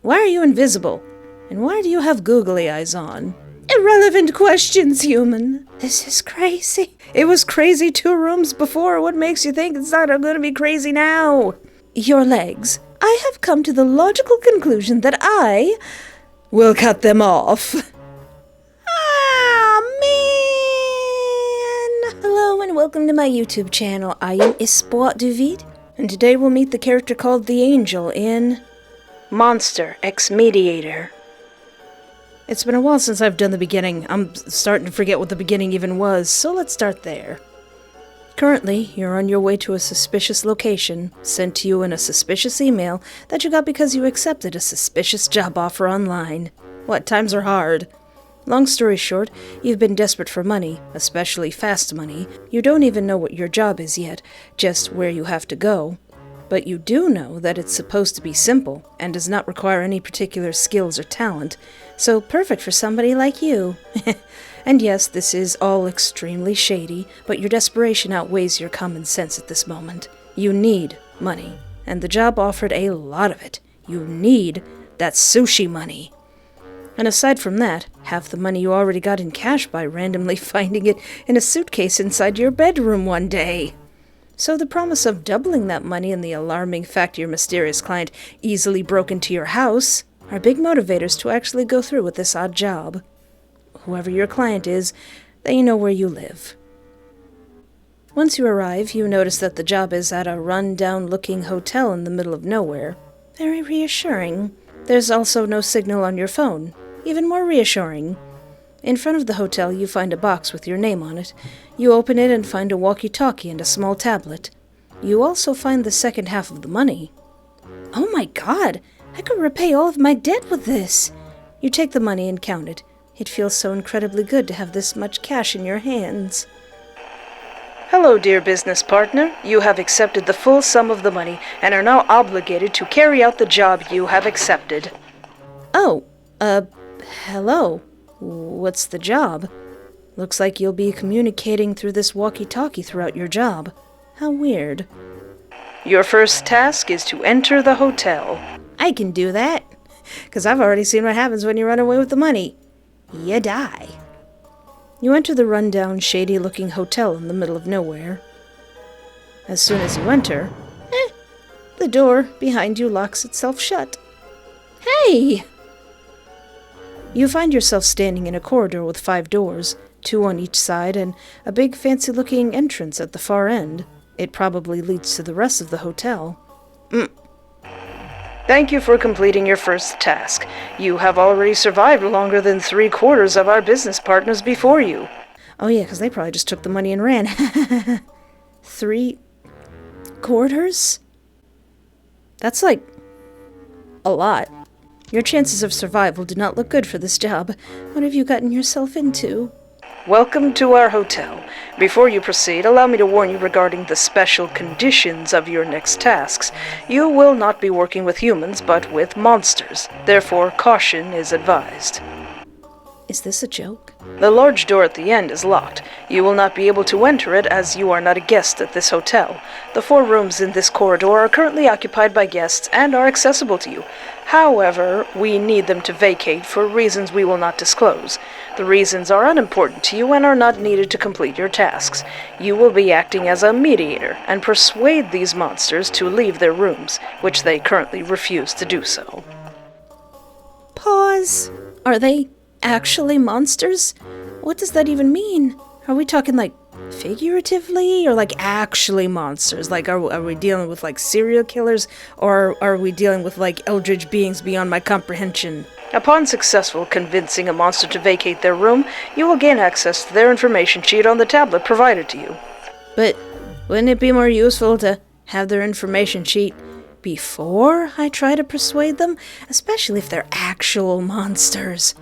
Why are you invisible? And why do you have googly eyes on? Irrelevant questions, human. This is crazy. It was crazy 2 rooms before. What makes you think it's not going to be crazy now? Your legs. I have come to the logical conclusion that I will cut them off. Ah, man! Hello and welcome to my YouTube channel. I am Espoir Duvid, and today we'll meet the character called the Angel in Monster x Mediator. It's been a while since I've done the beginning. I'm starting to forget what the beginning even was, so let's start there. Currently, you're on your way to a suspicious location, sent to you in a suspicious email that you got because you accepted a suspicious job offer online. What, times are hard. Long story short, you've been desperate for money, especially fast money. You don't even know what your job is yet, just where you have to go. But you do know that it's supposed to be simple, and does not require any particular skills or talent, so perfect for somebody like you. And yes, this is all extremely shady, but your desperation outweighs your common sense at this moment. You need money, and the job offered a lot of it. You need that sushi money. And aside from that, half the money you already got in cash by randomly finding it in a suitcase inside your bedroom one day. So the promise of doubling that money and the alarming fact your mysterious client easily broke into your house are big motivators to actually go through with this odd job. Whoever your client is, they know where you live. Once you arrive, you notice that the job is at a run-down-looking hotel in the middle of nowhere. Very reassuring. There's also no signal on your phone. Even more reassuring. In front of the hotel, you find a box with your name on it. You open it and find a walkie-talkie and a small tablet. You also find the second half of the money. Oh my god! I could repay all of my debt with this! You take the money and count it. It feels so incredibly good to have this much cash in your hands. Hello, dear business partner. You have accepted the full sum of the money and are now obligated to carry out the job you have accepted. Oh, hello. What's the job? Looks like you'll be communicating through this walkie-talkie throughout your job. How weird. Your first task is to enter the hotel. I can do that, because I've already seen what happens when you run away with the money. You die. You enter the run-down, shady-looking hotel in the middle of nowhere. As soon as you enter, the door behind you locks itself shut. Hey! You find yourself standing in a corridor with 5 doors, 2 on each side, and a big fancy-looking entrance at the far end. It probably leads to the rest of the hotel. Thank you for completing your first task. You have already survived longer than 3/4 of our business partners before you. Oh yeah, because they probably just took the money and ran. 3/4? That's like a lot. Your chances of survival do not look good for this job. What have you gotten yourself into? Welcome to our hotel. Before you proceed, allow me to warn you regarding the special conditions of your next tasks. You will not be working with humans, but with monsters. Therefore, caution is advised. Is this a joke? The large door at the end is locked. You will not be able to enter it as you are not a guest at this hotel. The 4 rooms in this corridor are currently occupied by guests and are accessible to you. However, we need them to vacate for reasons we will not disclose. The reasons are unimportant to you and are not needed to complete your tasks. You will be acting as a mediator and persuade these monsters to leave their rooms, which they currently refuse to do so. Pause. Are they actually monsters? What does that even mean? Are we talking like figuratively or like actually monsters? Like are we dealing with like serial killers, or are we dealing with like eldritch beings beyond my comprehension? Upon successful convincing a monster to vacate their room, you will gain access to their information sheet on the tablet provided to you. But wouldn't it be more useful to have their information sheet before I try to persuade them, especially if they're actual monsters?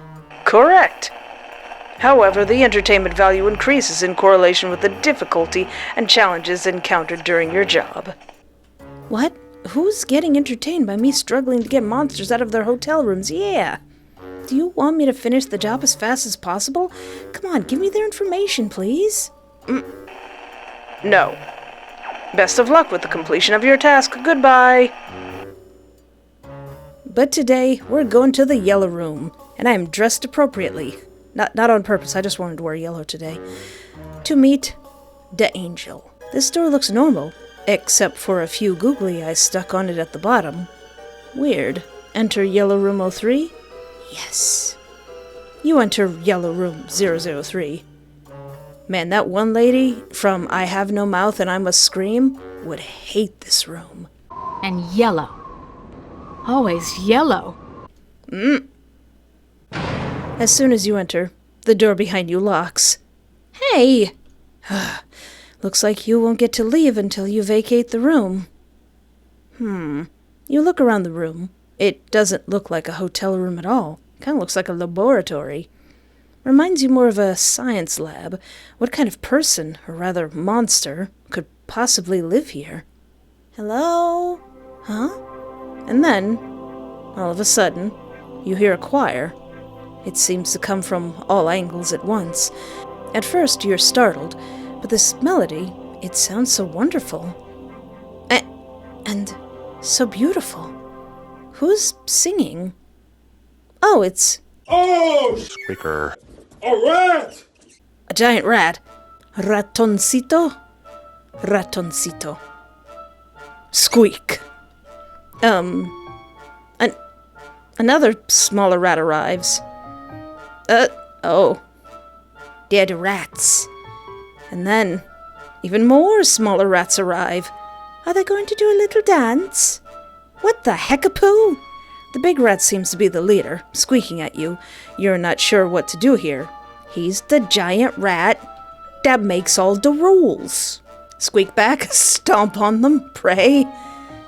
Correct. However, the entertainment value increases in correlation with the difficulty and challenges encountered during your job. What? Who's getting entertained by me struggling to get monsters out of their hotel rooms? Yeah. Do you want me to finish the job as fast as possible? Come on, give me their information, please. No. Best of luck with the completion of your task. Goodbye. but today we're going to the yellow room, and I am dressed appropriately. Not on purpose, I just wanted to wear yellow today. To meet the angel. This door looks normal, except for a few googly eyes stuck on it at the bottom. Weird. Enter yellow room 03? Yes. You enter yellow room 003. Man, that one lady from I Have No Mouth and I Must Scream would hate this room. And yellow. Always yellow. As soon as you enter, the door behind you locks. Hey! Looks like you won't get to leave until you vacate the room. You look around the room. It doesn't look like a hotel room at all. Kind of looks like a laboratory. Reminds you more of a science lab. What kind of person, or rather monster, could possibly live here? Hello? Huh? And then, all of a sudden, you hear a choir. It seems to come from all angles at once. At first, you're startled, but this melody, it sounds so wonderful. And so beautiful. Who's singing? Oh, it's... Oh! Squeaker. A rat! a giant rat. Ratoncito? Ratoncito. Squeak. Another smaller rat arrives. Oh. Dead rats. And then, even more smaller rats arrive. Are they going to do a little dance? What the heck-a-poo? The big rat seems to be the leader, squeaking at you. You're not sure what to do here. He's the giant rat that makes all the rules. Squeak back, stomp on them, pray.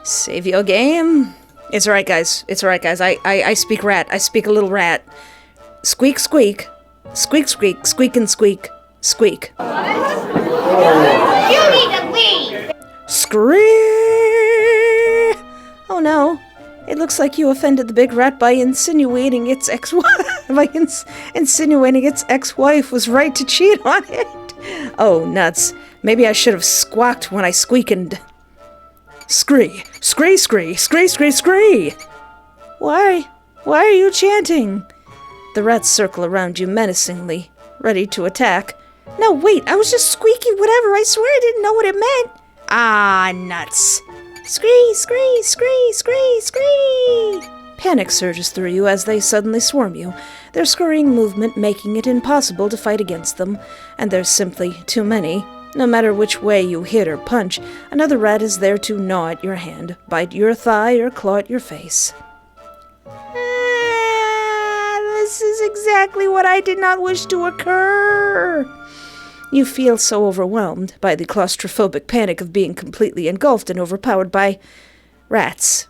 Save your game. It's alright, guys. It's alright, guys. I speak rat. I speak a little rat. Squeak, squeak. Squeak, squeak. Squeak and squeak. Squeak. You need to leave! Scream! Oh no. It looks like you offended the big rat by insinuating its insinuating its ex-wife was right to cheat on it. Oh, nuts. Maybe I should have squawked when I squeakened. Scree! Scree, scree! Scree, scree, scree! Why? Why are you chanting? The rats circle around you menacingly, ready to attack. No, wait, I was just squeaking whatever. I swear I didn't know what it meant. Ah, nuts. Scree, scree, scree, scree, scree! Panic surges through you as they suddenly swarm you, their scurrying movement making it impossible to fight against them, and there's simply too many. No matter which way you hit or punch, another rat is there to gnaw at your hand, bite your thigh, or claw at your face. This is exactly what I did not wish to occur. You feel so overwhelmed by the claustrophobic panic of being completely engulfed and overpowered by rats.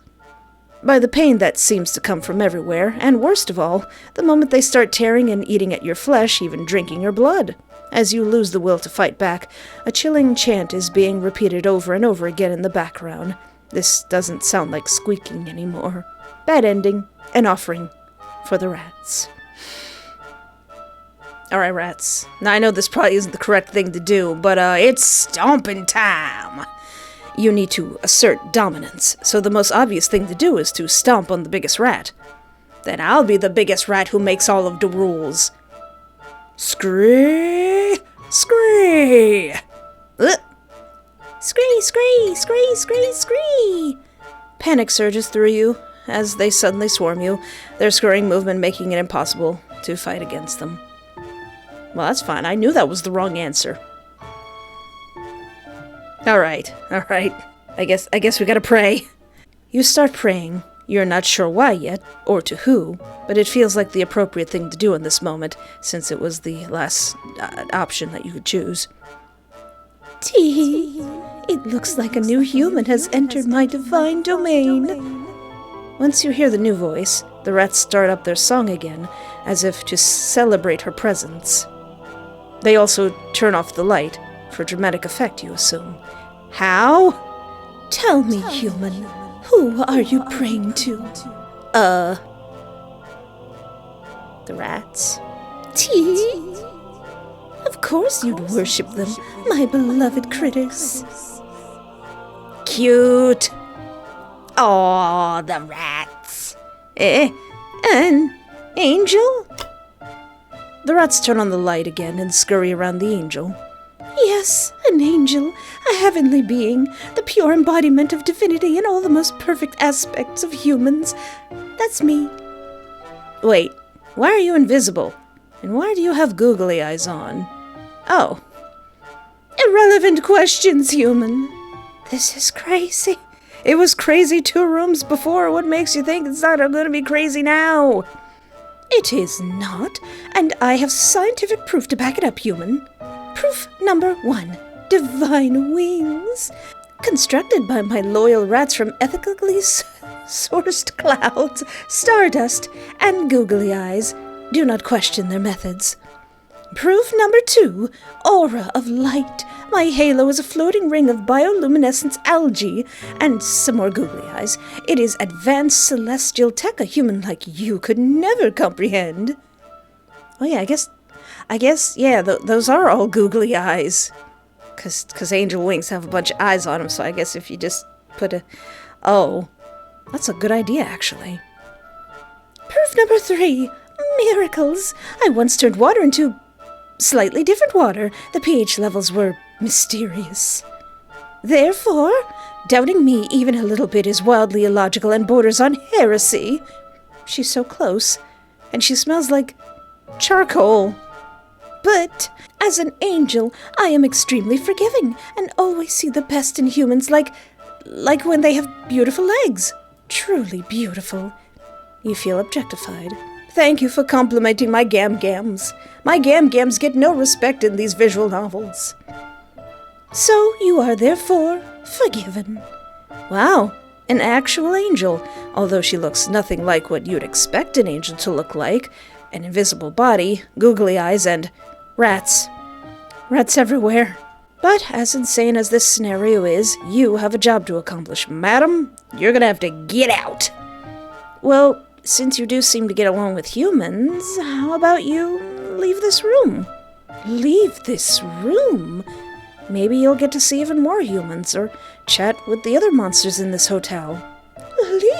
By the pain that seems to come from everywhere, and worst of all, the moment they start tearing and eating at your flesh, even drinking your blood. As you lose the will to fight back, a chilling chant is being repeated over and over again in the background. This doesn't sound like squeaking anymore. Bad ending, an offering for the rats. Alright, rats. Now, I know this probably isn't the correct thing to do, but it's stomping time! You need to assert dominance, so the most obvious thing to do is to stomp on the biggest rat. Then I'll be the biggest rat who makes all of the rules. Scree! Scree! Scree, scree, scree, scree, scree! Panic surges through you as they suddenly swarm you, their scurrying movement making it impossible to fight against them. Well, that's fine. I knew that was the wrong answer. Alright. I guess we gotta pray. You start praying. You're not sure why yet, or to who, but it feels like the appropriate thing to do in this moment, since it was the last option that you could choose. Tee! It looks like a new human has entered my divine domain. Once you hear the new voice, the rats start up their song again, as if to celebrate her presence. They also turn off the light, for dramatic effect, you assume. How? Tell me, human, who are you praying to? The rats. Tee? Of course you'd worship them, my beloved critters. Cute. Aw, the rats. An angel? The rats turn on the light again and scurry around the angel. Yes, an angel, a heavenly being, the pure embodiment of divinity in all the most perfect aspects of humans. That's me. Wait, why are you invisible? And why do you have googly eyes on? Oh. Irrelevant questions, human. This is crazy. It was crazy 2 rooms before. What makes you think it's not going to be crazy now? It is not, and I have scientific proof to back it up, human. Proof number 1. Divine wings. Constructed by my loyal rats from ethically sourced clouds, stardust, and googly eyes. Do not question their methods. Proof number 2. Aura of light. My halo is a floating ring of bioluminescence algae, and some more googly eyes. It is advanced celestial tech a human like you could never comprehend. Oh yeah, I guess, yeah, those are all googly eyes. Cause angel wings have a bunch of eyes on them, so I guess if you just put a... Oh, that's a good idea, actually. Proof number 3. Miracles. I once turned water into slightly different water. The pH levels were mysterious. Therefore, doubting me even a little bit is wildly illogical and borders on heresy. She's so close, and she smells like charcoal. But as an angel, I am extremely forgiving and always see the best in humans, like when they have beautiful legs. Truly beautiful. You feel objectified. Thank you for complimenting my gam-gams. My gam-gams get no respect in these visual novels. So you are therefore forgiven. Wow, an actual angel, although she looks nothing like what you'd expect an angel to look like. An invisible body, googly eyes, and rats. Rats everywhere. But as insane as this scenario is, you have a job to accomplish. Madam, you're gonna have to get out. Well, since you do seem to get along with humans, how about you leave this room? Leave this room? Maybe you'll get to see even more humans, or chat with the other monsters in this hotel.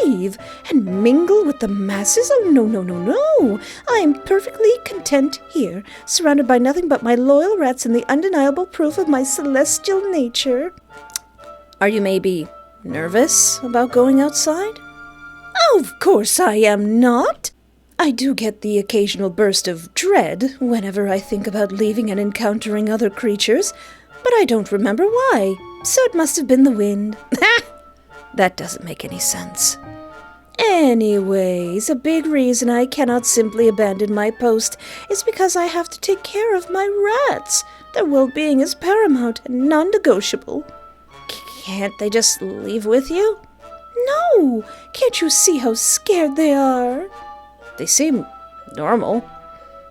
Leave and mingle with the masses? Oh, no. I am perfectly content here, surrounded by nothing but my loyal rats and the undeniable proof of my celestial nature. Are you maybe nervous about going outside? Of course I am not. I do get the occasional burst of dread whenever I think about leaving and encountering other creatures, but I don't remember why, so it must have been the wind. That doesn't make any sense. Anyways, a big reason I cannot simply abandon my post is because I have to take care of my rats. Their well-being is paramount and non-negotiable. Can't they just leave with you? No! Can't you see how scared they are? They seem normal.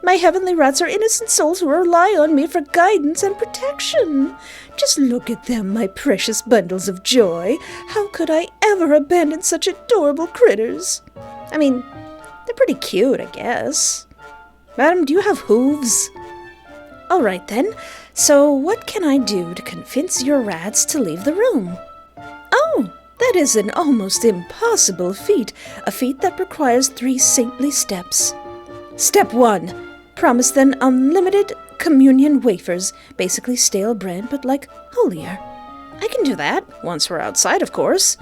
My heavenly rats are innocent souls who rely on me for guidance and protection. Just look at them, my precious bundles of joy. How could I ever abandon such adorable critters? I mean, they're pretty cute, I guess. Madam, do you have hooves? All right, then. So what can I do to convince your rats to leave the room? Oh, that is an almost impossible feat. A feat that requires 3 saintly steps. Step 1. Promise them unlimited communion wafers, basically stale bread, but like holier. I can do that, once we're outside, of course.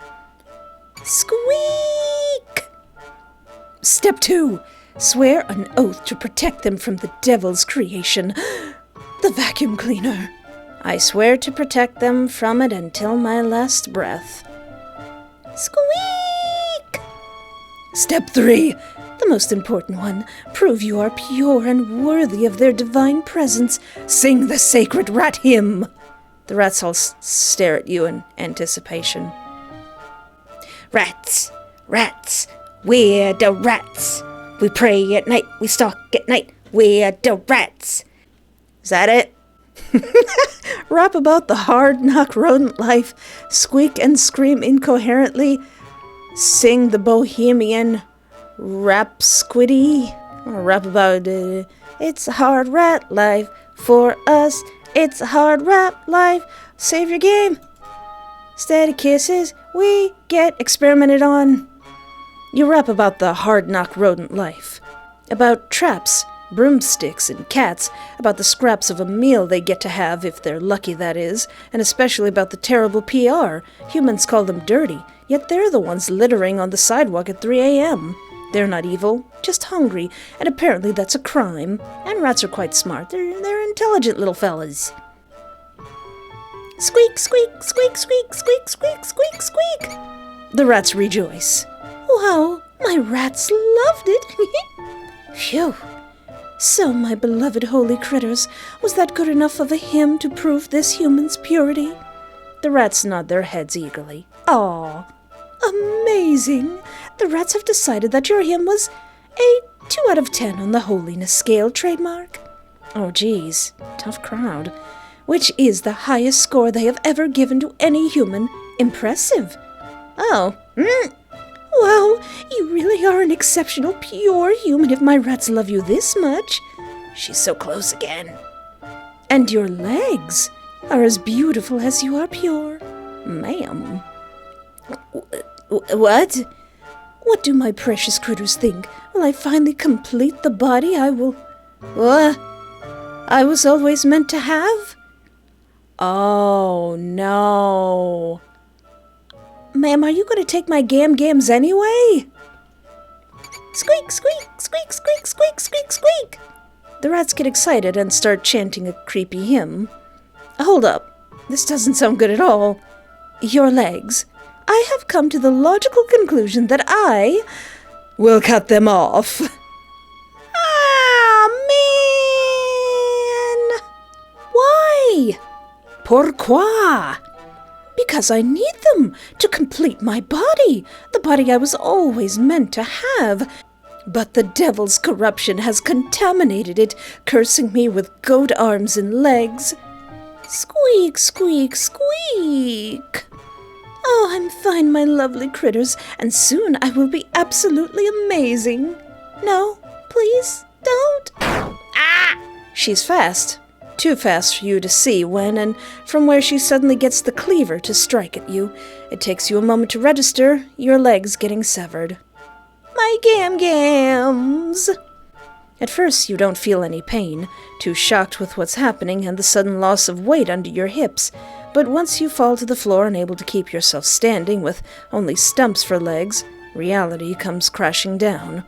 Squeak! Step 2. Swear an oath to protect them from the devil's creation, the vacuum cleaner. I swear to protect them from it until my last breath. Squeak! Step 3. The most important one. Prove you are pure and worthy of their divine presence. Sing the sacred rat hymn. The rats all stare at you in anticipation. Rats, rats, we're the rats. We pray at night, we stalk at night, we're the rats. Is that it? Rap about the hard-knock rodent life, squeak and scream incoherently, sing the bohemian rhapsody, or rap about it's a hard rat life for us, it's a hard rap life, save your game, steady kisses, we get experimented on. You rap about the hard-knock rodent life, about traps, broomsticks, and cats, about the scraps of a meal they get to have, if they're lucky that is, and especially about the terrible PR. Humans call them dirty, yet they're the ones littering on the sidewalk at 3 a.m. They're not evil, just hungry, and apparently that's a crime. And rats are quite smart. They're intelligent little fellas. Squeak, squeak, squeak, squeak, squeak, squeak, squeak, squeak. The rats rejoice. Wow, my rats loved it. Phew. So, my beloved holy critters, was that good enough of a hymn to prove this human's purity? The rats nod their heads eagerly. Aw, amazing! The rats have decided that your hymn was a 2 out of 10 on the holiness scale trademark. Oh, geez, tough crowd. Which is the highest score they have ever given to any human? Impressive. Oh, Wow, you really are an exceptional, pure human if my rats love you this much. She's so close again. And your legs are as beautiful as you are pure. Ma'am. What? What do my precious critters think? Will I finally complete the body I was always meant to have? Oh, no. Ma'am, are you going to take my gams anyway? Squeak, squeak, squeak, squeak, squeak, squeak, squeak. The rats get excited and start chanting a creepy hymn. Hold up. This doesn't sound good at all. Your legs. I have come to the logical conclusion that I will cut them off. Ah, man! Why? Pourquoi? Because I need them to complete my body, the body I was always meant to have. But the devil's corruption has contaminated it, cursing me with goat arms and legs. Squeak, squeak, squeak. Oh, I'm fine, my lovely critters, and soon I will be absolutely amazing. No, please, don't. Ah! She's fast. Too fast for you to see when and from where she suddenly gets the cleaver to strike at you. It takes you a moment to register, your legs getting severed. My gams! At first you don't feel any pain, too shocked with what's happening and the sudden loss of weight under your hips. But once you fall to the floor unable to keep yourself standing with only stumps for legs, reality comes crashing down.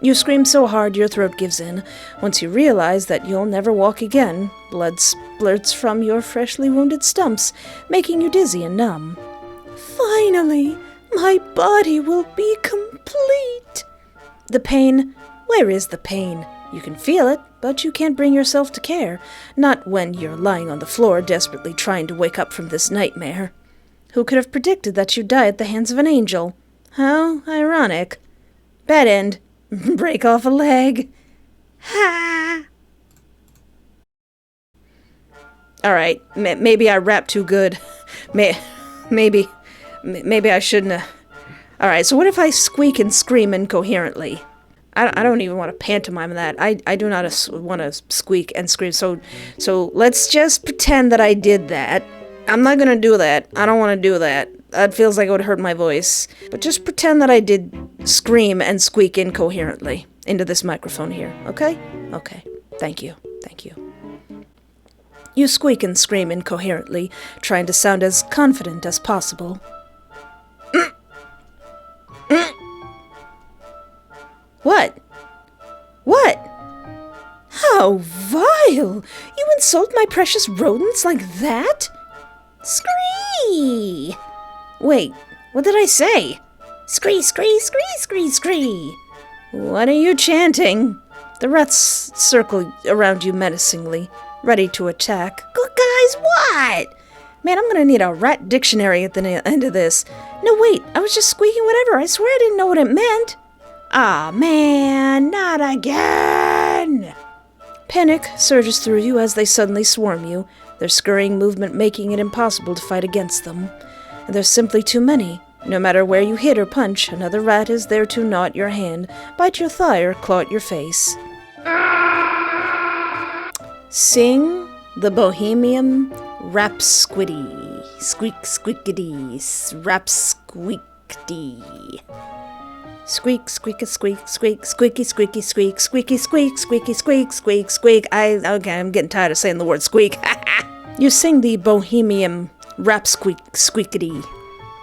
You scream so hard your throat gives in. Once you realize that you'll never walk again, blood splurts from your freshly wounded stumps, making you dizzy and numb. Finally, my body will be complete. The pain? Where is the pain? You can feel it, but you can't bring yourself to care. Not when you're lying on the floor desperately trying to wake up from this nightmare. Who could have predicted that you'd die at the hands of an angel? How ironic. Bad end. Break off a leg. Ha! Alright, maybe I rap too good. Maybe I shouldn't have. Alright, so what if I squeak and scream incoherently? I don't even want to pantomime that. I do not want to squeak and scream. So let's just pretend that I did that. I'm not gonna do that. I don't want to do that. That feels like it would hurt my voice. But just pretend that I did scream and squeak incoherently into this microphone here, okay? Okay. Thank you. Thank you. You squeak and scream incoherently, trying to sound as confident as possible. What? What? How vile! You insult my precious rodents like that? Scree! Wait, what did I say? Scree, scree, scree, scree, scree! What are you chanting? The rats circle around you menacingly, ready to attack. Good guys, what? Man, I'm gonna need a rat dictionary at the end of this. No, wait, I was just squeaking whatever. I swear I didn't know what it meant. Ah, man, not again! Panic surges through you as they suddenly swarm you, their scurrying movement making it impossible to fight against them. And there's simply too many. No matter where you hit or punch, another rat is there to gnaw at your hand, bite your thigh, or claw at your face. Sing the Bohemian Rhapsody. Squeak, squeakity, rhapsqueakity. Squeak, squeak, a squeak, squeak, squeaky, squeaky, squeak, squeaky, squeak, squeaky, squeak, squeak, squeak. Okay, I'm getting tired of saying the word squeak. You sing the bohemian rap squeak, squeakity.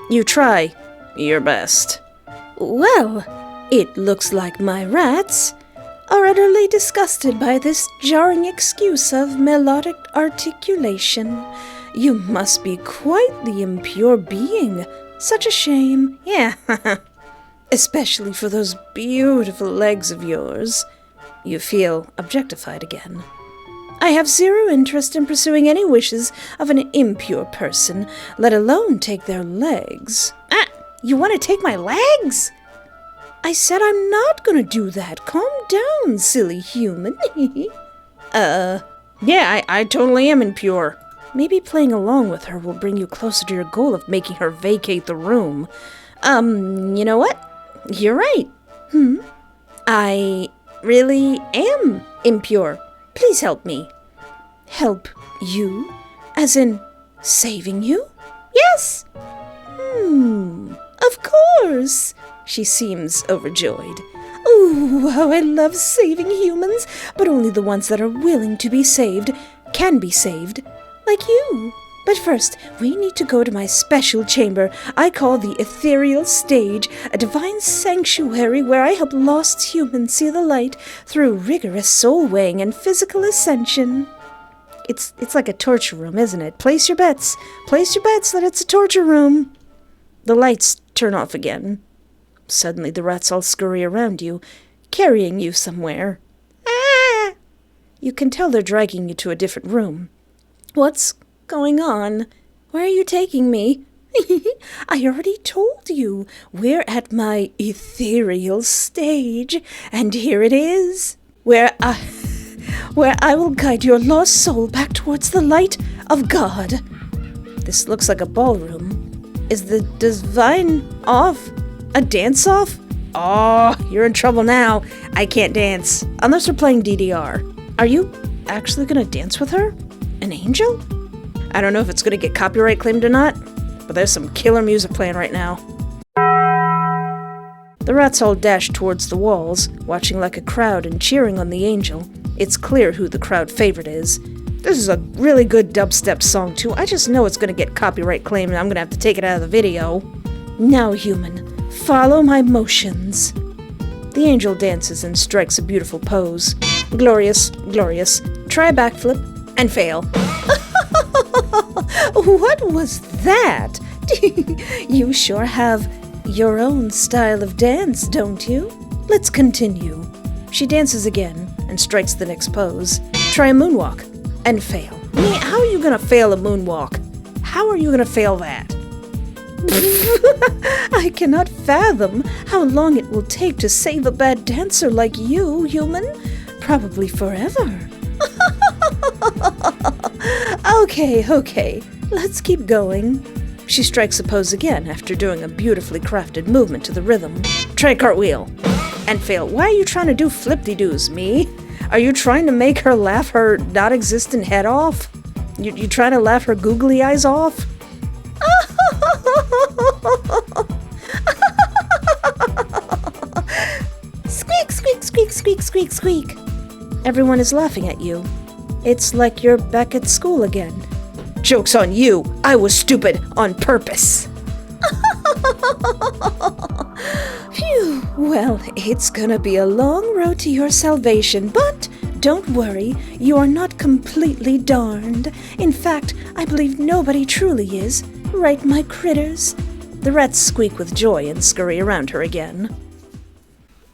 You try your best. Well, it looks like my rats are utterly disgusted by this jarring excuse of melodic articulation. You must be quite the impure being. Such a shame. Yeah, especially for those beautiful legs of yours. You feel objectified again. I have zero interest in pursuing any wishes of an impure person, let alone take their legs. Ah, you want to take my legs? I said I'm not gonna do that. Calm down, silly human. Yeah, I totally am impure. Maybe playing along with her will bring you closer to your goal of making her vacate the room. You know what? You're right. I really am impure. Please help me. Help you? As in, saving you? Yes. Of course. She seems overjoyed. Ooh, how I love saving humans, but only the ones that are willing to be saved can be saved. Like you. But first, we need to go to my special chamber I call the ethereal stage, a divine sanctuary where I help lost humans see the light through rigorous soul-weighing and physical ascension. It's like a torture room, isn't it? Place your bets. Place your bets that it's a torture room. The lights turn off again. Suddenly the rats all scurry around you, carrying you somewhere. Ah! You can tell they're dragging you to a different room. What's going on? Where are you taking me? I already told you. We're at my ethereal stage, and here it is, where I will guide your lost soul back towards the light of God. This looks like a ballroom. Is the divine off? A dance-off? Oh, you're in trouble now. I can't dance, unless we're playing DDR. Are you actually gonna dance with her? An angel? I don't know if it's gonna get copyright claimed or not, but there's some killer music playing right now. The rats all dash towards the walls, watching like a crowd and cheering on the angel. It's clear who the crowd favorite is. This is a really good dubstep song too. I just know it's gonna get copyright claimed and I'm gonna have to take it out of the video. Now, human, follow my motions. The angel dances and strikes a beautiful pose. Glorious, glorious. Try a backflip and fail. What was that? You sure have your own style of dance, don't you? Let's continue. She dances again and strikes the next pose. Try a moonwalk and fail. How are you gonna fail a moonwalk? How are you gonna fail that? I cannot fathom how long it will take to save a bad dancer like you, human. Probably forever. Okay, let's keep going. She strikes a pose again after doing a beautifully crafted movement to the rhythm. Try a cartwheel and fail. Why are you trying to do flip-de-doos, me? Are you trying to make her laugh her not-existent head off? You trying to laugh her googly eyes off? Squeak, squeak, squeak, squeak, squeak, squeak. Everyone is laughing at you. It's like you're back at school again. Joke's on you. I was stupid on purpose. Phew. Well, it's gonna be a long road to your salvation, but don't worry, you are not completely darned. In fact, I believe nobody truly is. Right, my critters? The rats squeak with joy and scurry around her again.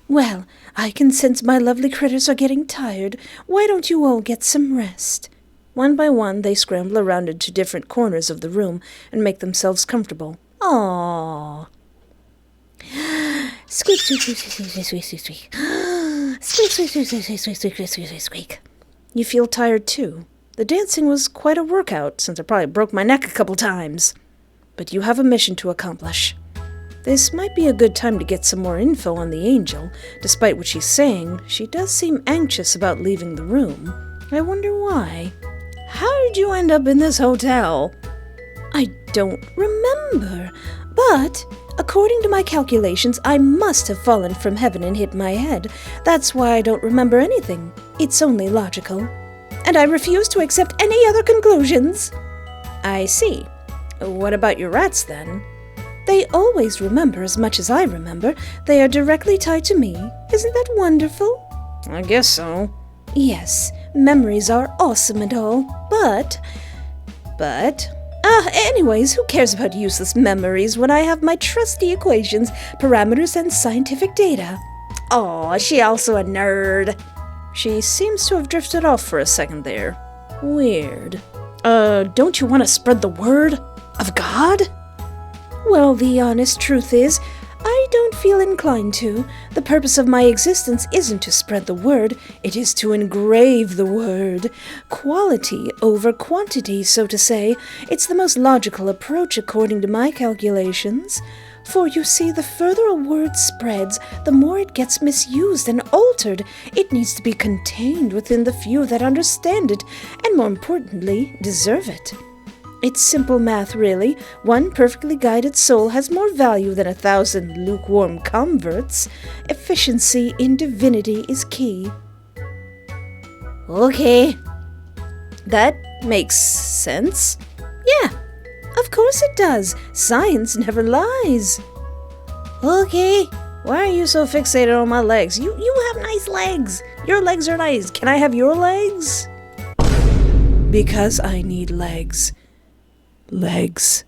Well, I can sense my lovely critters are getting tired. Why don't you all get some rest? One by one, they scramble around into different corners of the room and make themselves comfortable. Aww. Squeak, squeak, squeak, squeak, squeak, squeak, squeak, squeak. Squeak, squeak, squeak, squeak, squeak, squeak, squeak, squeak, squeak, squeak. You feel tired too. The dancing was quite a workout, since I probably broke my neck a couple times. But you have a mission to accomplish. This might be a good time to get some more info on the angel. Despite what she's saying, she does seem anxious about leaving the room. I wonder why. How did you end up in this hotel? I don't remember, but According to my calculations, I must have fallen from heaven and hit my head. That's why I don't remember anything. It's only logical. And I refuse to accept any other conclusions. I see. What about your rats, then? They always remember as much as I remember. They are directly tied to me. Isn't that wonderful? I guess so. Yes, memories are awesome and all, but... anyways, who cares about useless memories when I have my trusty equations, parameters, and scientific data? Aw, she also a nerd. She seems to have drifted off for a second there. Weird. Don't you want to spread the word of God? Well, the honest truth is, I don't feel inclined to. The purpose of my existence isn't to spread the word, it is to engrave the word. Quality over quantity, so to say. It's the most logical approach according to my calculations. For you see, the further a word spreads, the more it gets misused and altered. It needs to be contained within the few that understand it, and more importantly, deserve it. It's simple math, really. One perfectly guided soul has more value than 1,000 lukewarm converts. Efficiency in divinity is key. Okay. That makes sense. Yeah, of course it does. Science never lies. Okay. Why are you so fixated on my legs? You have nice legs. Your legs are nice. Can I have your legs? Because I need legs. Legs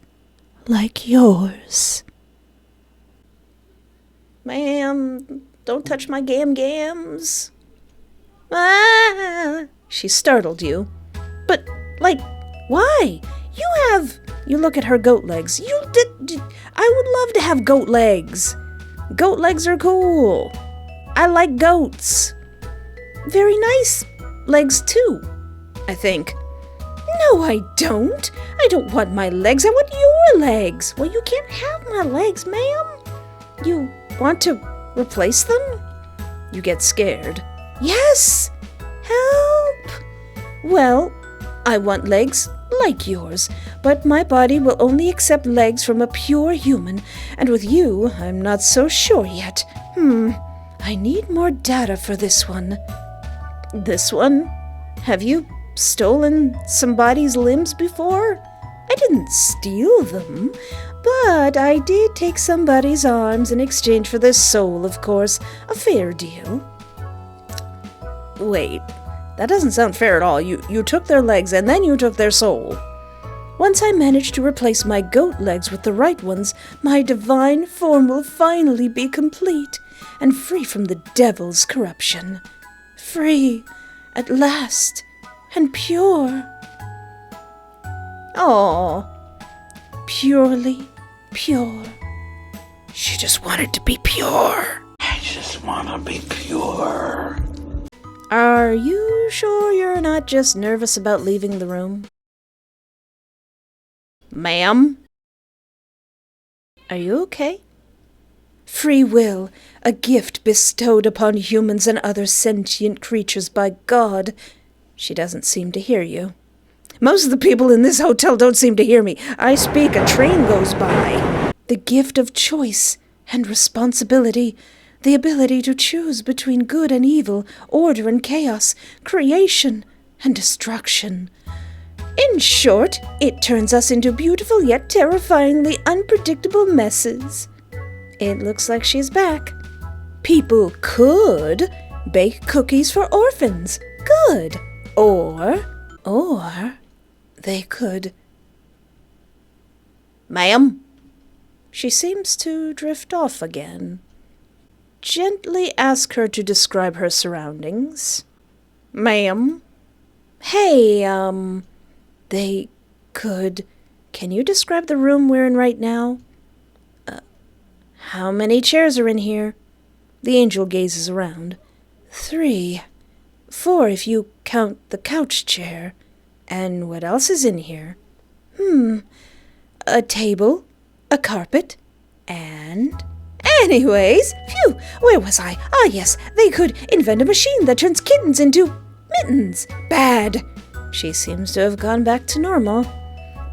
like yours. Ma'am, don't touch my gams. Ah! She startled you. But, why? You look at her goat legs. I would love to have goat legs. Goat legs are cool. I like goats. Very nice legs, too, I think. No, I don't. I don't want my legs. I want your legs. Well, you can't have my legs, ma'am. You want to replace them? You get scared. Yes! Help! Well, I want legs like yours, but my body will only accept legs from a pure human, and with you, I'm not so sure yet. I need more data for this one. This one? Have you stolen somebody's limbs before? I didn't steal them, but I did take somebody's arms in exchange for their soul, of course. A fair deal. Wait, that doesn't sound fair at all. You took their legs and then you took their soul. Once I manage to replace my goat legs with the right ones, my divine form will finally be complete and free from the devil's corruption. Free, at last, and pure. Aww. Purely pure. She just wanted to be pure. I just want to be pure. Are you sure you're not just nervous about leaving the room? Ma'am? Are you okay? Free will, a gift bestowed upon humans and other sentient creatures by God. She doesn't seem to hear you. Most of the people in this hotel don't seem to hear me. I speak, a train goes by. The gift of choice and responsibility, the ability to choose between good and evil, order and chaos, creation and destruction. In short, it turns us into beautiful yet terrifyingly unpredictable messes. It looks like she's back. People could bake cookies for orphans. Good. Or they could... Ma'am? She seems to drift off again. Gently ask her to describe her surroundings. Ma'am? Hey, they could... Can you describe the room we're in right now? How many chairs are in here? The angel gazes around. 3, 4 if you count the couch chair. And what else is in here? A table, a carpet, and... Anyways, phew, where was I? Ah, yes, they could invent a machine that turns kittens into mittens. Bad. She seems to have gone back to normal.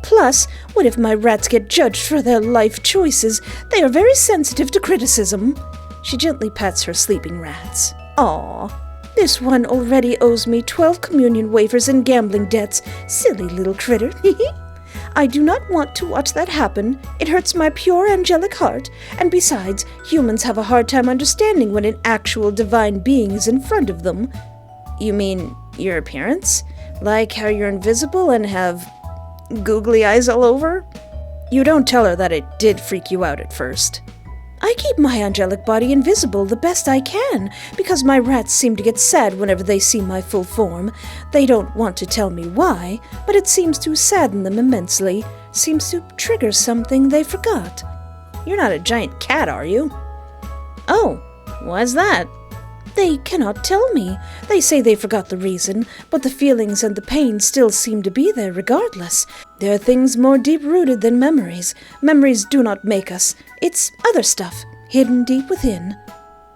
Plus, what if my rats get judged for their life choices? They are very sensitive to criticism. She gently pats her sleeping rats. Aw, this one already owes me 12 communion wafers and gambling debts. Silly little critter. I do not want to watch that happen. It hurts my pure angelic heart. And besides, humans have a hard time understanding when an actual divine being is in front of them. You mean your appearance? Like how you're invisible and have googly eyes all over? You don't tell her that it did freak you out at first. I keep my angelic body invisible the best I can, because my rats seem to get sad whenever they see my full form. They don't want to tell me why, but it seems to sadden them immensely. Seems to trigger something they forgot. You're not a giant cat, are you? Oh, why's that? They cannot tell me. They say they forgot the reason, but the feelings and the pain still seem to be there regardless. There are things more deep-rooted than memories. Memories do not make us. It's other stuff, hidden deep within.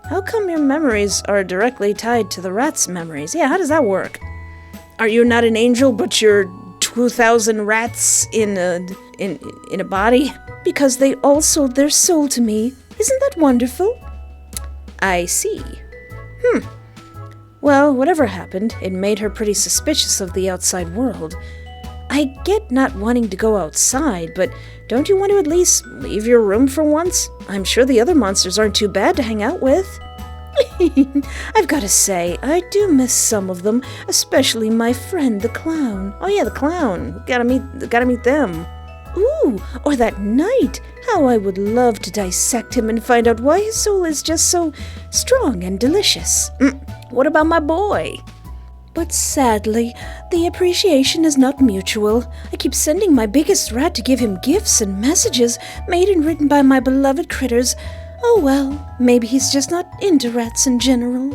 How come your memories are directly tied to the rat's memories? Yeah, how does that work? Are you not an angel, but you're 2,000 rats in a body? Because they all sold their soul to me. Isn't that wonderful? I see. Well, whatever happened, it made her pretty suspicious of the outside world. I get not wanting to go outside, but don't you want to at least leave your room for once? I'm sure the other monsters aren't too bad to hang out with. I've got to say, I do miss some of them, especially my friend the clown. Oh yeah, the clown. Gotta meet them. Ooh, or that knight. How I would love to dissect him and find out why his soul is just so strong and delicious. What about my boy? But sadly, the appreciation is not mutual. I keep sending my biggest rat to give him gifts and messages made and written by my beloved critters. Oh well, maybe he's just not into rats in general.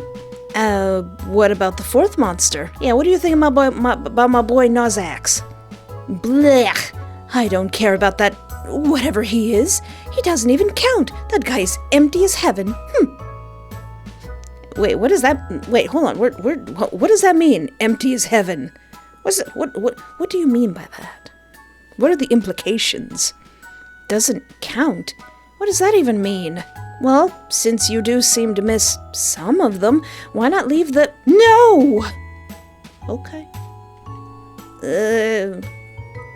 What about the fourth monster? Yeah, what do you think about my boy Nozax? Blech! I don't care about that, whatever he is. He doesn't even count. That guy's empty as heaven. Wait, what is that? Wait, hold on. What does that mean? Empty as heaven. What do you mean by that? What are the implications? Doesn't count? What does that even mean? Well, since you do seem to miss some of them, why not leave the... No! Okay.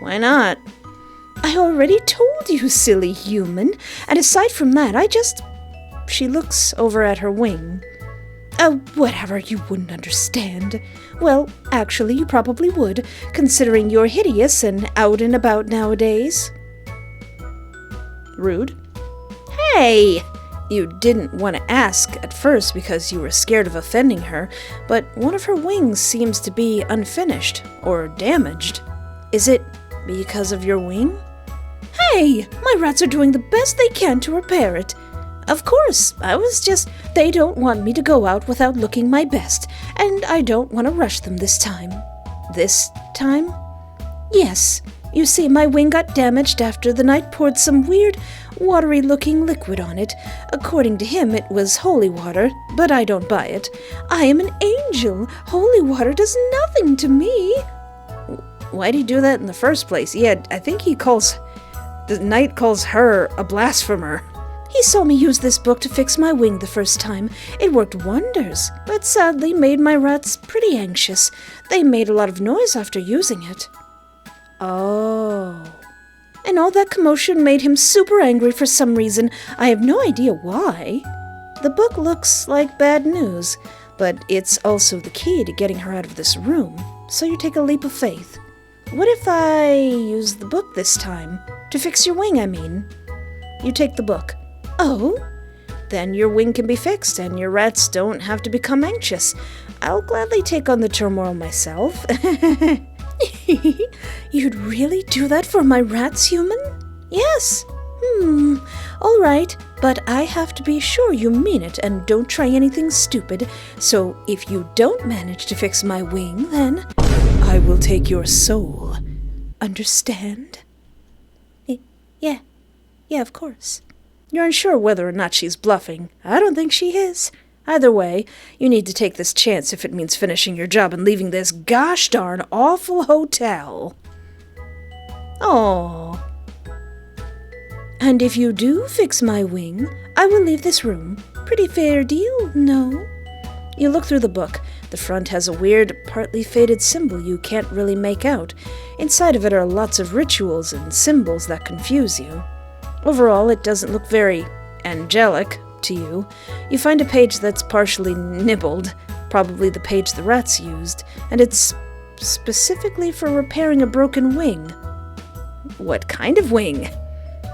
Why not? I already told you, silly human. And aside from that, She looks over at her wing. Oh, whatever, you wouldn't understand. Well, actually, you probably would, considering you're hideous and out and about nowadays. Rude. Hey! You didn't want to ask at first because you were scared of offending her, but one of her wings seems to be unfinished or damaged. Is it because of your wing? Hey! My rats are doing the best they can to repair it. Of course, they don't want me to go out without looking my best, and I don't want to rush them this time. This time? Yes. You see, my wing got damaged after the knight poured some weird, watery-looking liquid on it. According to him, it was holy water, but I don't buy it. I am an angel. Holy water does nothing to me. Why'd he do that in the first place? Yeah, I think the knight calls her a blasphemer. He saw me use this book to fix my wing the first time. It worked wonders, but sadly made my rats pretty anxious. They made a lot of noise after using it. Oh. And all that commotion made him super angry for some reason. I have no idea why. The book looks like bad news, but it's also the key to getting her out of this room. So you take a leap of faith. What if I use the book this time? To fix your wing, I mean. You take the book. Oh? Then your wing can be fixed, and your rats don't have to become anxious. I'll gladly take on the turmoil myself. You'd really do that for my rats, human? Yes. All right, but I have to be sure you mean it and don't try anything stupid. So if you don't manage to fix my wing, then I will take your soul. Understand? Yeah, of course. You're unsure whether or not she's bluffing. I don't think she is. Either way, you need to take this chance if it means finishing your job and leaving this gosh darn awful hotel. Oh. And if you do fix my wing, I will leave this room. Pretty fair deal, no? You look through the book. The front has a weird, partly faded symbol you can't really make out. Inside of it are lots of rituals and symbols that confuse you. Overall, it doesn't look very angelic to you. You find a page that's partially nibbled, probably the page the rats used, and it's specifically for repairing a broken wing. What kind of wing?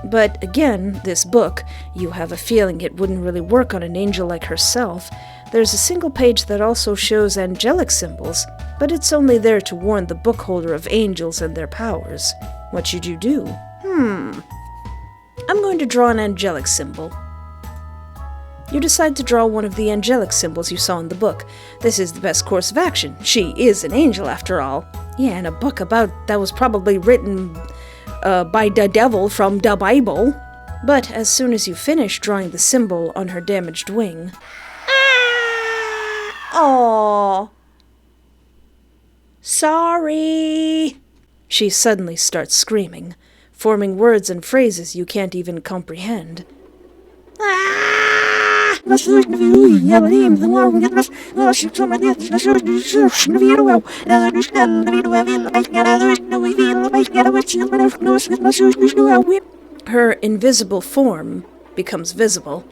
But again, this book, you have a feeling it wouldn't really work on an angel like herself. There's a single page that also shows angelic symbols, but it's only there to warn the book holder of angels and their powers. What should you do? I'm going to draw an angelic symbol. You decide to draw one of the angelic symbols you saw in the book. This is the best course of action. She is an angel, after all. Yeah, and a book that was probably written by the devil from the Bible. But as soon as you finish drawing the symbol on her damaged wing... Aww. Sorry. She suddenly starts screaming, forming words and phrases you can't even comprehend. Her invisible form becomes visible.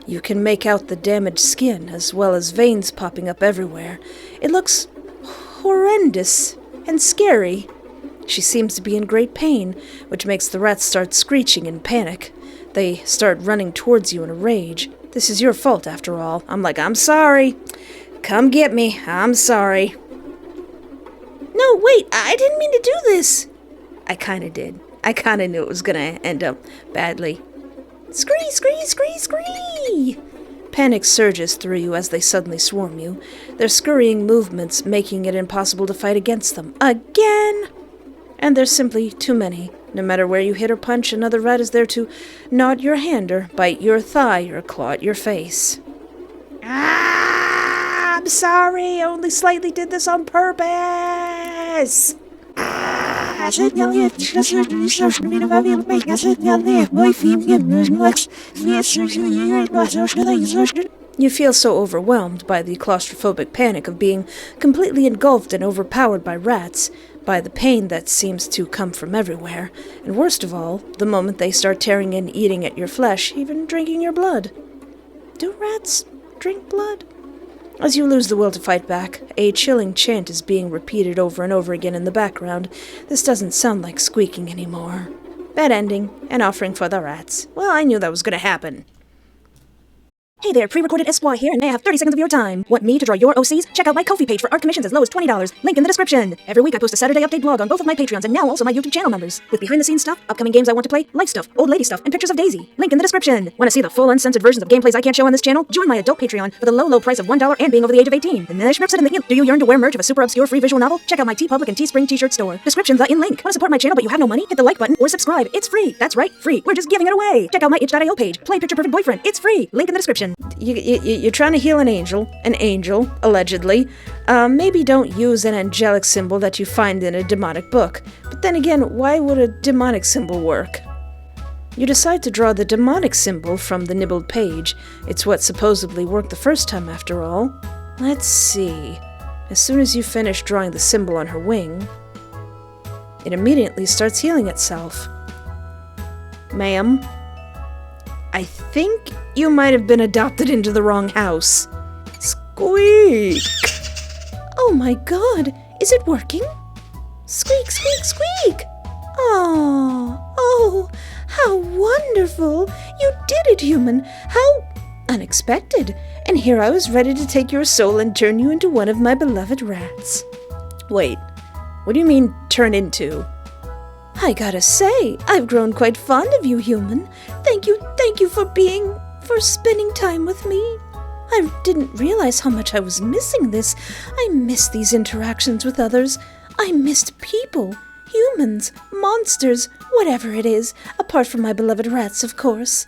You can make out the damaged skin, as well as veins popping up everywhere. It looks horrendous and scary. She seems to be in great pain, which makes the rats start screeching in panic. They start running towards you in a rage. This is your fault, after all. I'm sorry. Come get me. I'm sorry. No, wait, I didn't mean to do this. I kinda did. I kinda knew it was gonna end up badly. Scree, scree, scree, scree! Panic surges through you as they suddenly swarm you, their scurrying movements making it impossible to fight against them. Again! And there's simply too many. No matter where you hit or punch, another rat is there to gnaw at your hand or bite your thigh or claw at your face. I'm sorry, I only slightly did this on purpose! You feel so overwhelmed by the claustrophobic panic of being completely engulfed and overpowered by rats, by the pain that seems to come from everywhere, and worst of all, the moment they start tearing and eating at your flesh, even drinking your blood. Do rats drink blood? As you lose the will to fight back, a chilling chant is being repeated over and over again in the background. This doesn't sound like squeaking anymore. Bad ending, an offering for the rats. Well, I knew that was gonna happen. Hey there, pre-recorded Esquire here, and I have 30 seconds of your time. Want me to draw your OCs? Check out my Ko-fi page for art commissions as low as $20. Link in the description. Every week I post a Saturday update blog on both of my Patreons and now also my YouTube channel members. With behind-the-scenes stuff, upcoming games I want to play, life stuff, old lady stuff, and pictures of Daisy. Link in the description. Want to see the full uncensored versions of gameplays I can't show on this channel? Join my adult Patreon for the low price of $1 and being over the age of 18. And then I it in the hint. Do you yearn to wear merch of a super obscure free visual novel? Check out my TeePublic and Teespring t-shirt store. Description the in link. Want to support my channel but you have no money? Hit the like button or subscribe. It's free. That's right, free. We're just giving it away. Check out my itch.io page. Play Picture Perfect Boyfriend. It's free. Link in the description. You're trying to heal an angel, allegedly. Maybe don't use an angelic symbol that you find in a demonic book. But then again, why would a demonic symbol work? You decide to draw the demonic symbol from the nibbled page. It's what supposedly worked the first time, after all. Let's see. As soon as you finish drawing the symbol on her wing, it immediately starts healing itself. Ma'am, I think you might have been adopted into the wrong house. Squeak! Oh my god, is it working? Squeak, squeak, squeak! Oh, how wonderful! You did it, human! How unexpected! And here I was ready to take your soul and turn you into one of my beloved rats. Wait, what do you mean, turn into? I gotta say, I've grown quite fond of you, human. Thank you for spending time with me. I didn't realize how much I was missing this. I missed these interactions with others. I missed people, humans, monsters, whatever it is, apart from my beloved rats, of course.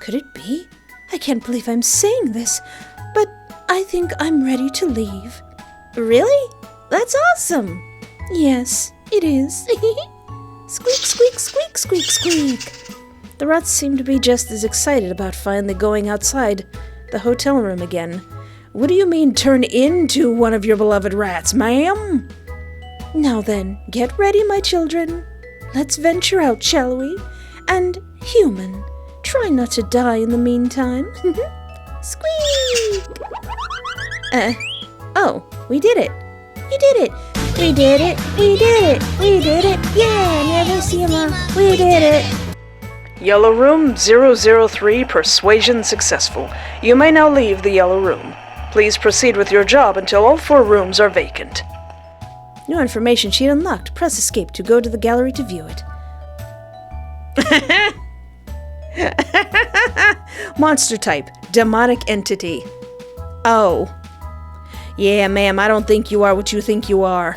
Could it be? I can't believe I'm saying this, but I think I'm ready to leave. Really? That's awesome. Yes, It is. Squeak, squeak, squeak, squeak, squeak. The rats seem to be just as excited about finally going outside the hotel room again. What do you mean turn into one of your beloved rats, ma'am? Now then, get ready, my children. Let's venture out, shall we? And, human, try not to die in the meantime. Squeak! Oh, we did it. You did it. We did it. We did it. We did it. Yeah, never see ma. We did it. Yellow Room 003, Persuasion successful. You may now leave the Yellow Room. Please proceed with your job until all 4 rooms are vacant. New information sheet unlocked. Press escape to go to the gallery to view it. Monster type. Demonic entity. Oh. Yeah, ma'am, I don't think you are what you think you are.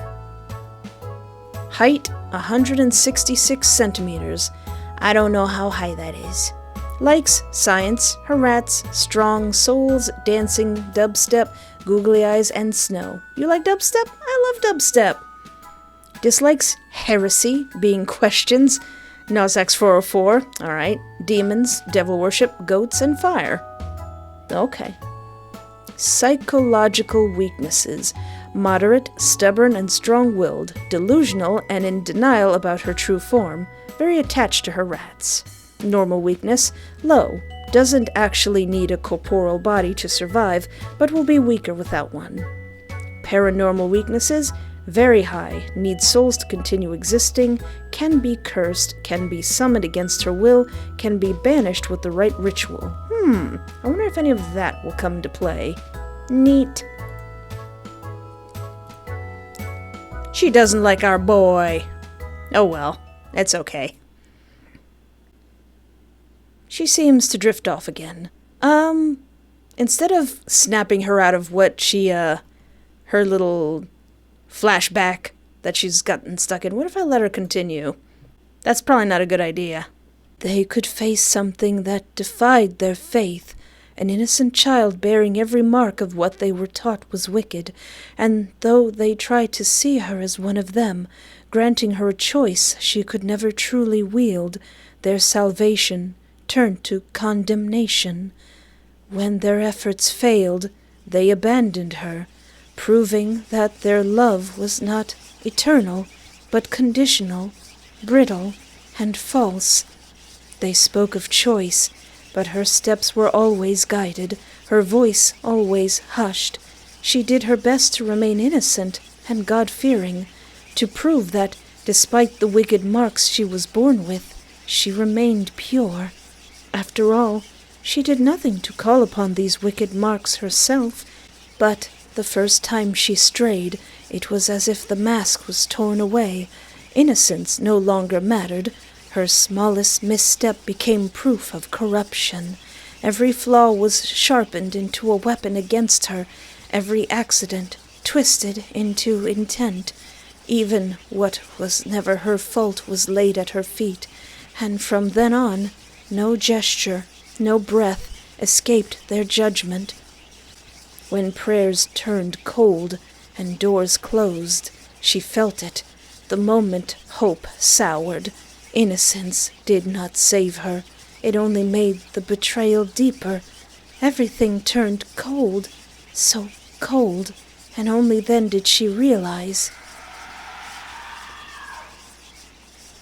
Height, 166 centimeters. I don't know how high that is. Likes, science, her rats, strong souls, dancing, dubstep, googly eyes, and snow. You like dubstep? I love dubstep. Dislikes, heresy, being questions, Nozax 404, alright, demons, devil worship, goats, and fire. Okay. Psychological weaknesses. Moderate, stubborn, and strong-willed, delusional, and in denial about her true form, very attached to her rats. Normal weakness, low, doesn't actually need a corporeal body to survive, but will be weaker without one. Paranormal weaknesses, very high, needs souls to continue existing, can be cursed, can be summoned against her will, can be banished with the right ritual. I wonder if any of that will come into play. Neat. She doesn't like our boy. Oh well, it's okay. She seems to drift off again. Instead of snapping her out of what she, her little flashback that she's gotten stuck in, what if I let her continue? That's probably not a good idea. They could face something that defied their faith, an innocent child bearing every mark of what they were taught was wicked, and though they tried to see her as one of them, granting her a choice she could never truly wield, their salvation turned to condemnation. When their efforts failed, they abandoned her, proving that their love was not eternal, but conditional, brittle, and false. They spoke of choice, but her steps were always guided, her voice always hushed. She did her best to remain innocent and God-fearing, to prove that, despite the wicked marks she was born with, she remained pure. After all, she did nothing to call upon these wicked marks herself, but the first time she strayed, it was as if the mask was torn away. Innocence no longer mattered. Her smallest misstep became proof of corruption. Every flaw was sharpened into a weapon against her, every accident twisted into intent. Even what was never her fault was laid at her feet, and from then on, no gesture, no breath escaped their judgment. When prayers turned cold and doors closed, she felt it. The moment hope soured, innocence did not save her. It only made the betrayal deeper. Everything turned cold, so cold, and only then did she realize.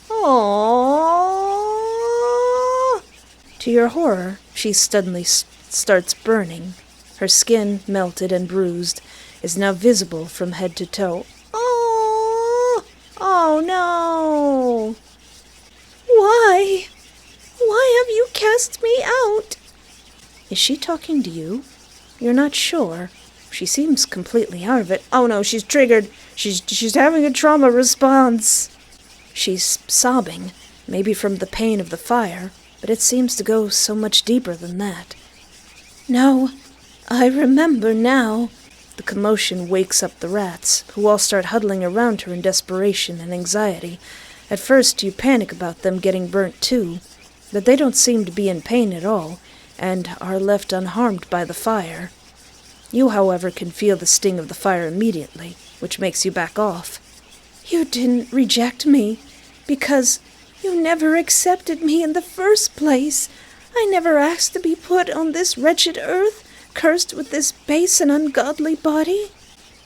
Aww. To your horror, she suddenly starts burning. Her skin, melted and bruised, is now visible from head to toe. Oh! Oh no! Why? Why have you cast me out? Is she talking to you? You're not sure. She seems completely out of it. Oh no, she's triggered. She's having a trauma response. She's sobbing, maybe from the pain of the fire, but it seems to go so much deeper than that. No, I remember now. The commotion wakes up the rats, who all start huddling around her in desperation and anxiety. At first you panic about them getting burnt too, but they don't seem to be in pain at all, and are left unharmed by the fire. You, however, can feel the sting of the fire immediately, which makes you back off. You didn't reject me because you never accepted me in the first place. I never asked to be put on this wretched earth, cursed with this base and ungodly body.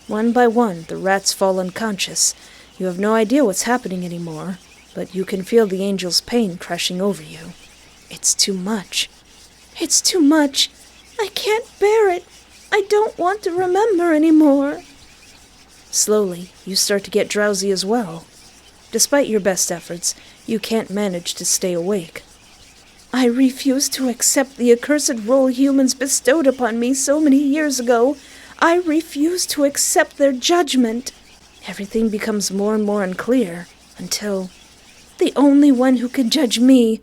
One by one, the rats fall unconscious. You have no idea what's happening anymore, but you can feel the angel's pain crashing over you. It's too much. It's too much. I can't bear it. I don't want to remember anymore. Slowly, you start to get drowsy as well. Despite your best efforts, you can't manage to stay awake. I refuse to accept the accursed role humans bestowed upon me so many years ago. I refuse to accept their judgment. Everything becomes more and more unclear until the only one who can judge me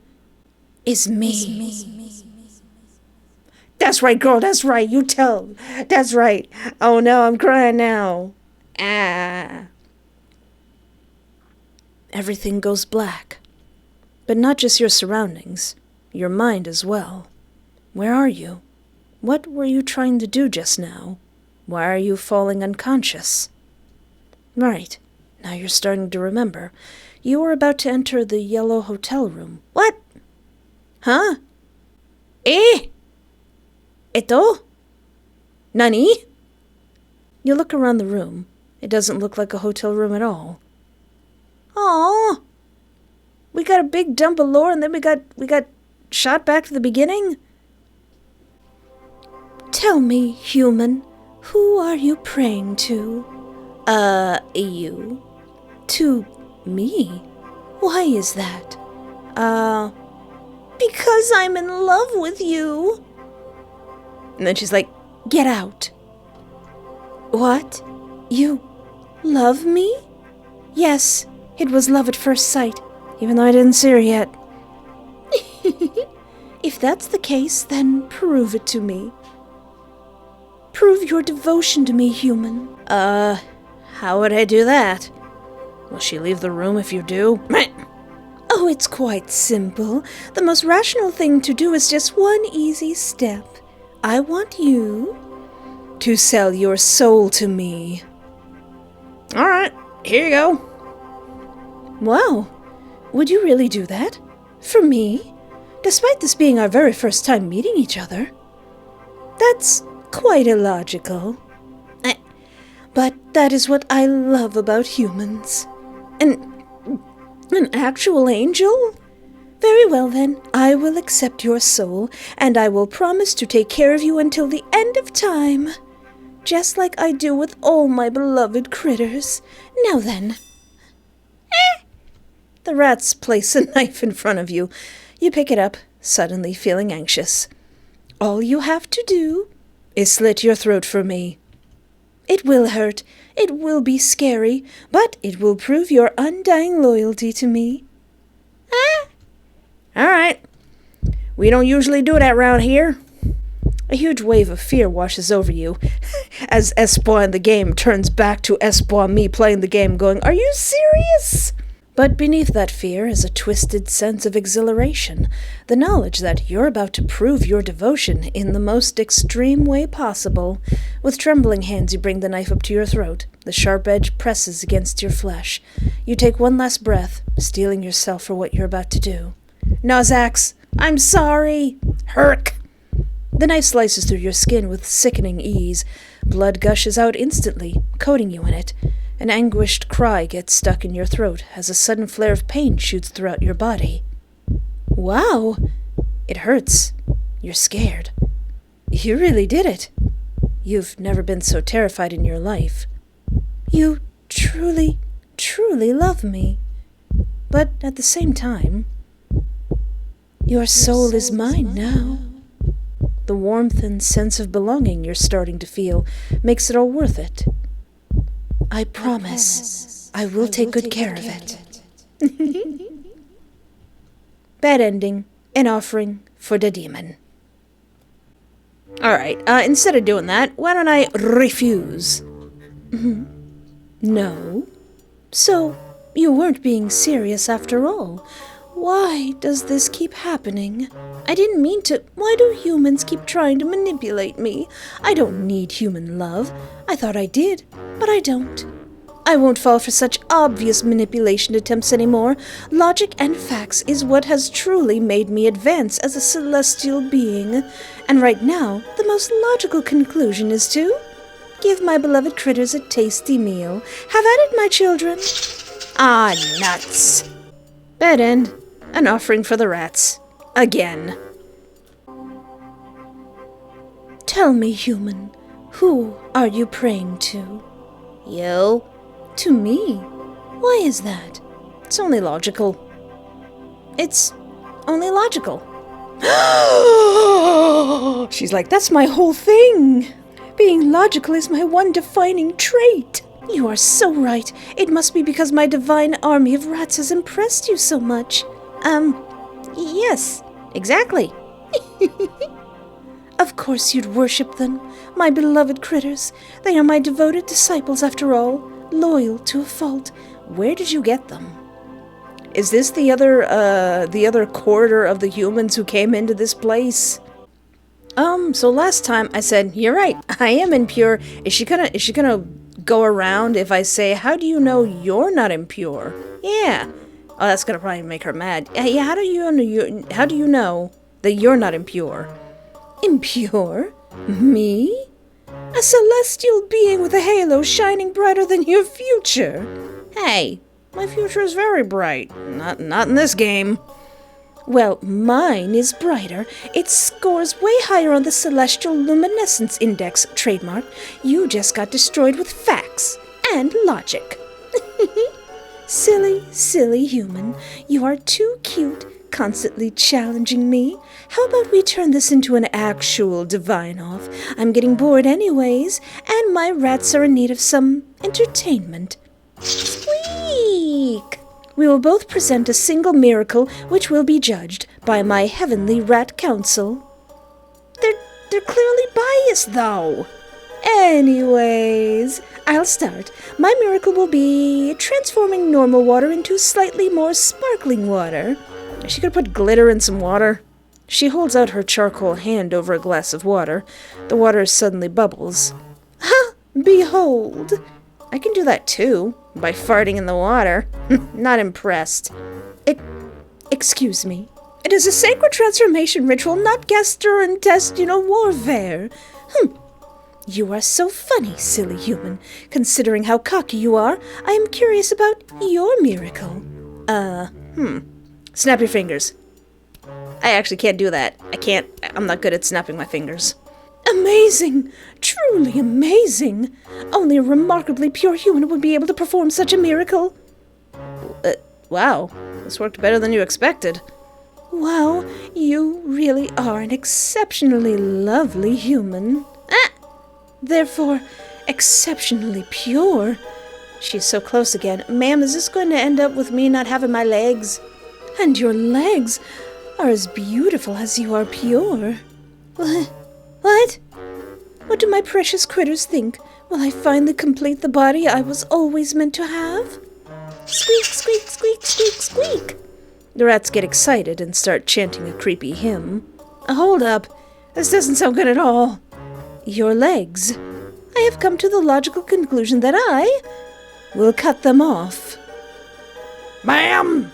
is me. That's right, girl, that's right, you tell. That's right. Oh no, I'm crying now. Everything goes black. But not just your surroundings, your mind as well. Where are you? What were you trying to do just now? Why are you falling unconscious? Right, now you're starting to remember. You were about to enter the yellow hotel room. What? Huh? Eto? Nani? You look around the room. It doesn't look like a hotel room at all. Aww. We got a big dump of lore and then we got shot back to the beginning? Tell me, human, who are you praying to? You. To me? Why is that? Because I'm in love with you. And then she's like, get out. What? You love me? Yes, it was love at first sight, even though I didn't see her yet. If that's the case, then prove it to me. Prove your devotion to me, human. How would I do that? Will she leave the room if you do? Oh, it's quite simple. The most rational thing to do is just one easy step. I want you to sell your soul to me. All right, here you go. Wow, would you really do that? For me? Despite this being our very first time meeting each other? That's quite illogical. But that is what I love about humans. An actual angel? Very well then, I will accept your soul, and I will promise to take care of you until the end of time. Just like I do with all my beloved critters. Now then. The rats place a knife in front of you. You pick it up, suddenly feeling anxious. All you have to do is slit your throat for me. It will hurt, it will be scary, but it will prove your undying loyalty to me. All right. We don't usually do that around here. A huge wave of fear washes over you as Espoir in the game turns back to Espoir me playing the game going, are you serious? But beneath that fear is a twisted sense of exhilaration, the knowledge that you're about to prove your devotion in the most extreme way possible. With trembling hands you bring the knife up to your throat. The sharp edge presses against your flesh. You take one last breath, steeling yourself for what you're about to do. Nozax, I'm sorry. Herk. The knife slices through your skin with sickening ease. Blood gushes out instantly, coating you in it. An anguished cry gets stuck in your throat as a sudden flare of pain shoots throughout your body. Wow! It hurts. You're scared. You really did it. You've never been so terrified in your life. You truly, truly love me. But at the same time, your soul is mine now. The warmth and sense of belonging you're starting to feel makes it all worth it. I promise I will take good care of it. Bad ending, an offering for the demon. Alright, instead of doing that, why don't I refuse? No? So, you weren't being serious after all. Why does this keep happening? I didn't mean to. Why do humans keep trying to manipulate me? I don't need human love. I thought I did, but I don't. I won't fall for such obvious manipulation attempts anymore. Logic and facts is what has truly made me advance as a celestial being. And right now, the most logical conclusion is to give my beloved critters a tasty meal. Have at it, my children. Ah, nuts. Bed end. An offering for the rats. Again. Tell me, human, who are you praying to? You? To me? Why is that? It's only logical. It's only logical. She's like, that's my whole thing. Being logical is my one defining trait. You are so right. It must be because my divine army of rats has impressed you so much. Yes, exactly. Of course you'd worship them, my beloved critters. They are my devoted disciples after all, loyal to a fault. Where did you get them? Is this the other quarter of the humans who came into this place? So last time I said, you're right, I am impure. Is she gonna go around if I say, how do you know you're not impure? Yeah. Oh, that's gonna probably make her mad. Yeah, how do you know that you're not impure? Impure? Me? A celestial being with a halo shining brighter than your future? Hey, my future is very bright. Not in this game. Well, mine is brighter. It scores way higher on the Celestial Luminescence Index trademark. You just got destroyed with facts and logic. Silly, silly human. You are too cute, constantly challenging me. How about we turn this into an actual divine-off? I'm getting bored anyways, and my rats are in need of some entertainment. Squeak! We will both present a single miracle, which will be judged by my heavenly rat council. They're clearly biased, though. Anyways, I'll start. My miracle will be transforming normal water into slightly more sparkling water. Is she gonna put glitter in some water? She holds out her charcoal hand over a glass of water. The water suddenly bubbles. Ha! Behold! I can do that too, by farting in the water. Not impressed. Excuse me. It is a sacred transformation ritual, not gastrointestinal warfare. You are so funny, silly human. Considering how cocky you are, I am curious about your miracle. Snap your fingers. I actually can't do that. I'm not good at snapping my fingers. Amazing! Truly amazing! Only a remarkably pure human would be able to perform such a miracle. Wow. This worked better than you expected. Wow, you really are an exceptionally lovely human. Therefore, exceptionally pure. She's so close again. Ma'am, is this going to end up with me not having my legs? And your legs are as beautiful as you are pure. What? What do my precious critters think? Will I finally complete the body I was always meant to have? Squeak, squeak, squeak, squeak, squeak. The rats get excited and start chanting a creepy hymn. Hold up. This doesn't sound good at all. Your legs. I have come to the logical conclusion that I will cut them off. Ma'am!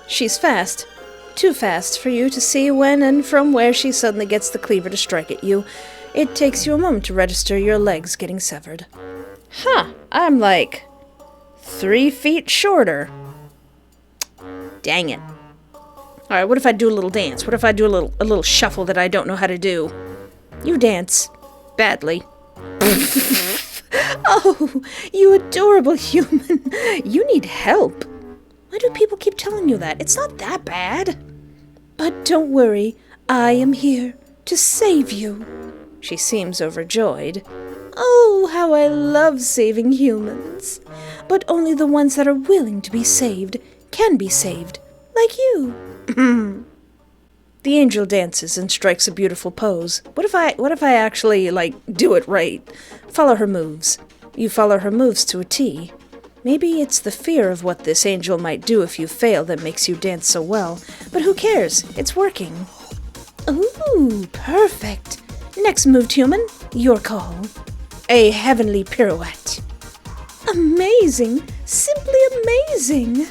She's fast. Too fast for you to see when and from where she suddenly gets the cleaver to strike at you. It takes you a moment to register your legs getting severed. I'm like 3 feet shorter. Dang it. Alright, what if I do a little dance? What if I do a little shuffle that I don't know how to do? You dance. Badly. Oh, you adorable human. You need help. Why do people keep telling you that? It's not that bad. But don't worry. I am here to save you. She seems overjoyed. Oh, how I love saving humans. But only the ones that are willing to be saved can be saved. Like you. The angel dances and strikes a beautiful pose. What if I actually, do it right? Follow her moves. You follow her moves to a T. Maybe it's the fear of what this angel might do if you fail that makes you dance so well. But who cares? It's working. Ooh, perfect. Next move, human. Your call. A heavenly pirouette. Amazing! Simply amazing!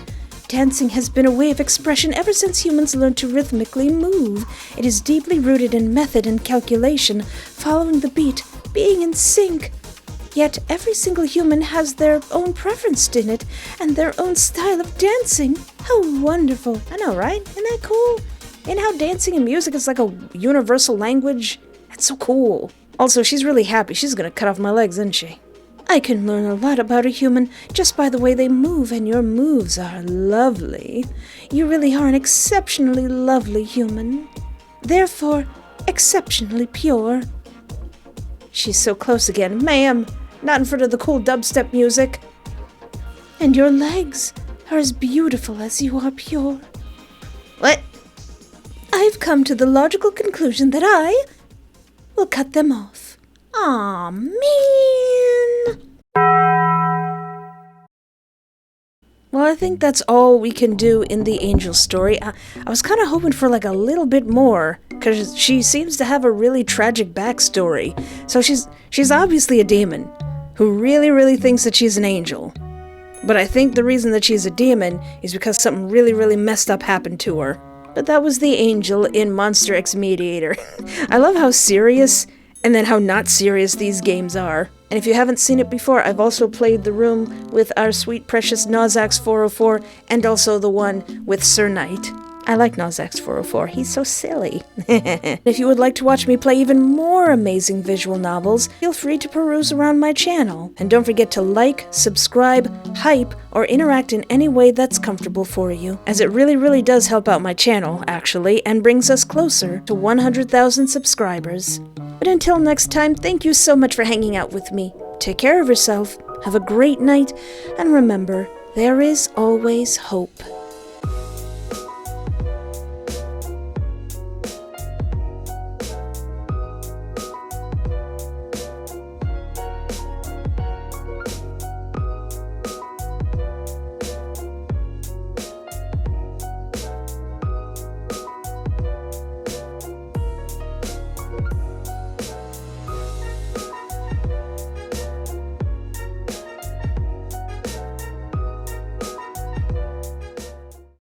Dancing has been a way of expression ever since humans learned to rhythmically move. It is deeply rooted in method and calculation, following the beat, being in sync. Yet every single human has their own preference in it, and their own style of dancing. How wonderful! I know, right? Isn't that cool? And how dancing and music is like a universal language? That's so cool. Also, she's really happy. She's gonna cut off my legs, isn't she? I can learn a lot about a human just by the way they move, and your moves are lovely. You really are an exceptionally lovely human. Therefore, exceptionally pure. She's so close again. Ma'am, not in front of the cool dubstep music. And your legs are as beautiful as you are pure. What? I've come to the logical conclusion that I will cut them off. Aw, man! Well, I think that's all we can do in the angel story. I was kind of hoping for like a little bit more, because she seems to have a really tragic backstory. So she's obviously a demon who really thinks that she's an angel. But I think the reason that she's a demon is because something really messed up happened to her. But that was the angel in Monster X Mediator. I love how serious and then how not serious these games are. And if you haven't seen it before, I've also played the room with our sweet precious Nozax 404 and also the one with Sir Knight. I like Nozax 404, he's so silly. If you would like to watch me play even more amazing visual novels, feel free to peruse around my channel. And don't forget to like, subscribe, hype, or interact in any way that's comfortable for you, as it really does help out my channel, actually, and brings us closer to 100,000 subscribers. But until next time, thank you so much for hanging out with me. Take care of yourself, have a great night, and remember, there is always hope.